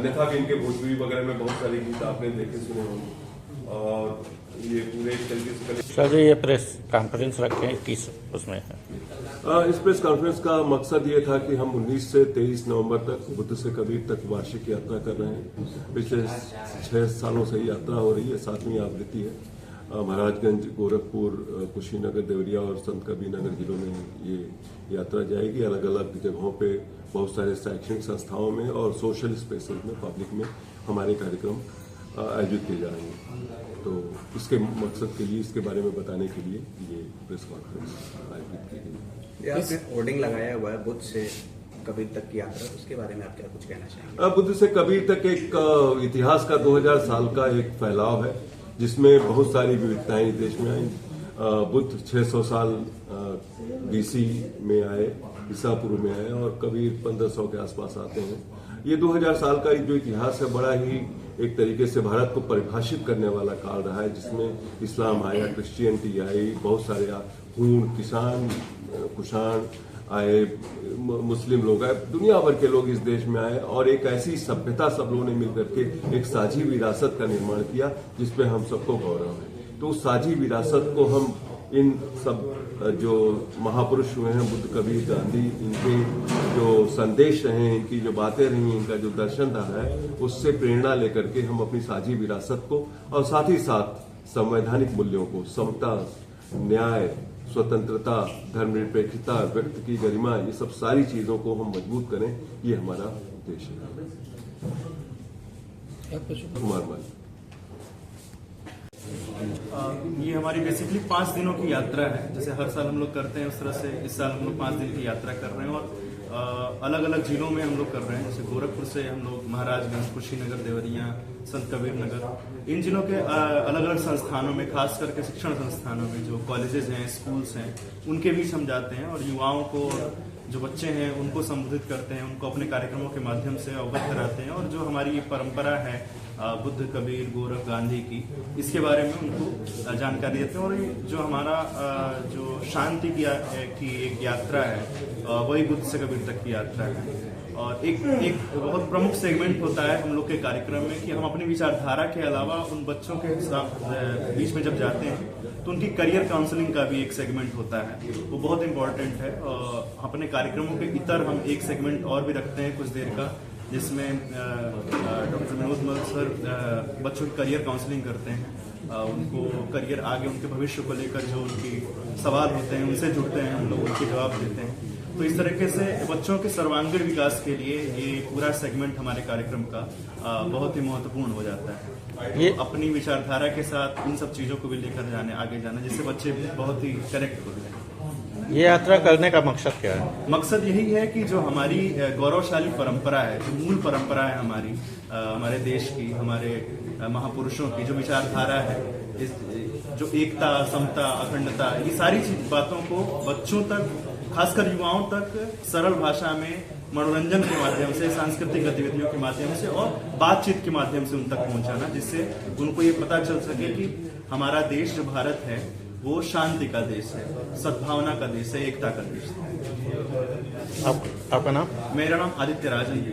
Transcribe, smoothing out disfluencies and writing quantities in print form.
अन्यथा भी इनके भोजपुरी वगैरह में बहुत सारे गीत आपने देखे सुने होंगे और ये पूरे एक तरीके से सर जी ये प्रेस कॉन्फ्रेंस रखे हैं किस उसमें है? इस प्रेस कॉन्फ्रेंस का मकसद ये था कि हम 19 से 23 नवंबर तक बुद्ध से कबीर तक वार्षिक यात्रा कर रहे हैं। पिछले 6 सालों से यात्रा हो रही है, 7वीं आवृत्ति है। महाराजगंज, गोरखपुर, कुशीनगर, देवरिया और संत कबीर नगर जिलों में ये यात्रा जाएगी। अलग अलग जगहों पे बहुत सारे शैक्षणिक संस्थाओं में और सोशल स्पेसेस में, पब्लिक में हमारे कार्यक्रम आयोजित किए जा रहे हैं। तो इसके मकसद के लिए, इसके बारे में बताने के लिए ये प्रेस कॉन्फ्रेंस आयोजित की गई। आपने होर्डिंग लगाया हुआ है बुद्ध से कबीर तक की यात्रा, उसके बारे में आप क्या कुछ कहना चाहेंगे? बुद्ध से कबीर तक एक इतिहास का 2000 साल का एक फैलाव है जिसमें बहुत सारी विविधताएं इस देश में आई। बुद्ध 600 साल बीसी में आए, ईसा पूर्व में आए और कबीर 1500 के आसपास आते हैं। ये 2000 साल का जो इतिहास है बड़ा ही एक तरीके से भारत को परिभाषित करने वाला काल रहा है, जिसमें इस्लाम आया, क्रिश्चियनिटी आई, बहुत सारे हूण, किसान, कुषाण आए, मुस्लिम लोग आए, दुनिया भर के लोग इस देश में आए और एक ऐसी सभ्यता सब लोगों ने मिलकर के एक साझी विरासत का निर्माण किया जिसपे हम सबको गौरव है। तो उस साझी विरासत को हम इन सब जो महापुरुष हुए हैं, बुद्ध, कबीर, गांधी, इनके जो संदेश रहे, इनकी जो बातें रही, इनका जो दर्शन रहा है, उससे प्रेरणा लेकर के हम अपनी साझी विरासत को और साथ ही साथ संवैधानिक मूल्यों को, समता, न्याय, स्वतंत्रता, धर्मनिरपेक्षता, व्यक्ति की गरिमा, ये सब सारी चीजों को हम मजबूत करें, ये हमारा उद्देश्य है। कुमार माली। ये हमारी बेसिकली 5 दिनों की यात्रा है। जैसे हर साल हम लोग करते हैं उस तरह से इस साल हम लोग 5 दिन की यात्रा कर रहे हैं और अलग अलग जिलों में हम लोग कर रहे हैं। जैसे गोरखपुर से हम लोग महाराजगंज, कुशीनगर, देवरिया, संत कबीर नगर, इन जिलों के अलग अलग संस्थानों में, खास करके शिक्षण संस्थानों में जो कॉलेजेस हैं, स्कूल्स हैं, उनके बीच हम जाते हैं और युवाओं को, जो बच्चे हैं, उनको संबोधित करते हैं, उनको अपने कार्यक्रमों के माध्यम से अवगत कराते हैं और जो हमारी परंपरा है बुद्ध, कबीर, गोरख, गांधी की, इसके बारे में उनको जानकारी देते हैं। और जो हमारा जो शांति की एक यात्रा है वही बुद्ध से कबीर तक की यात्रा है। और एक बहुत प्रमुख सेगमेंट होता है हम लोग के कार्यक्रम में कि हम अपनी विचारधारा के अलावा उन बच्चों के बीच में जब जाते हैं तो उनकी करियर काउंसलिंग का भी एक सेगमेंट होता है, वो बहुत इंपॉर्टेंट है। अपने कार्यक्रमों के इतर हम एक सेगमेंट और भी रखते हैं कुछ देर का, जिसमें डॉक्टर विनोद मल सर बच्चों की करियर काउंसलिंग करते हैं। उनको करियर, आगे उनके भविष्य को लेकर जो उनकी सवाल होते हैं उनसे जुड़ते हैं, हम लोग उनके जवाब देते हैं। तो इस तरीके से बच्चों के सर्वांगीण विकास के लिए ये पूरा सेगमेंट हमारे कार्यक्रम का बहुत ही महत्वपूर्ण हो जाता है। ये अपनी विचारधारा के साथ इन सब चीजों को भी लेकर आगे जाना, जिससे बच्चे बहुत ही कनेक्ट होते हैं। ये यात्रा करने का मकसद क्या है? मकसद यही है कि जो हमारी गौरवशाली परंपरा है, जो मूल परंपरा है हमारे देश की, हमारे महापुरुषों की जो विचारधारा है, जो एकता, समता, अखंडता, ये सारी बातों को बच्चों तक, खासकर युवाओं तक सरल भाषा में, मनोरंजन के माध्यम से, सांस्कृतिक गतिविधियों के माध्यम से और बातचीत के माध्यम से उन तक पहुंचाना, जिससे उनको ये पता चल सके कि हमारा देश जो भारत है वो शांति का देश है, सद्भावना का देश है, एकता का देश है। आपका नाम? मेरा नाम आदित्य राजन है।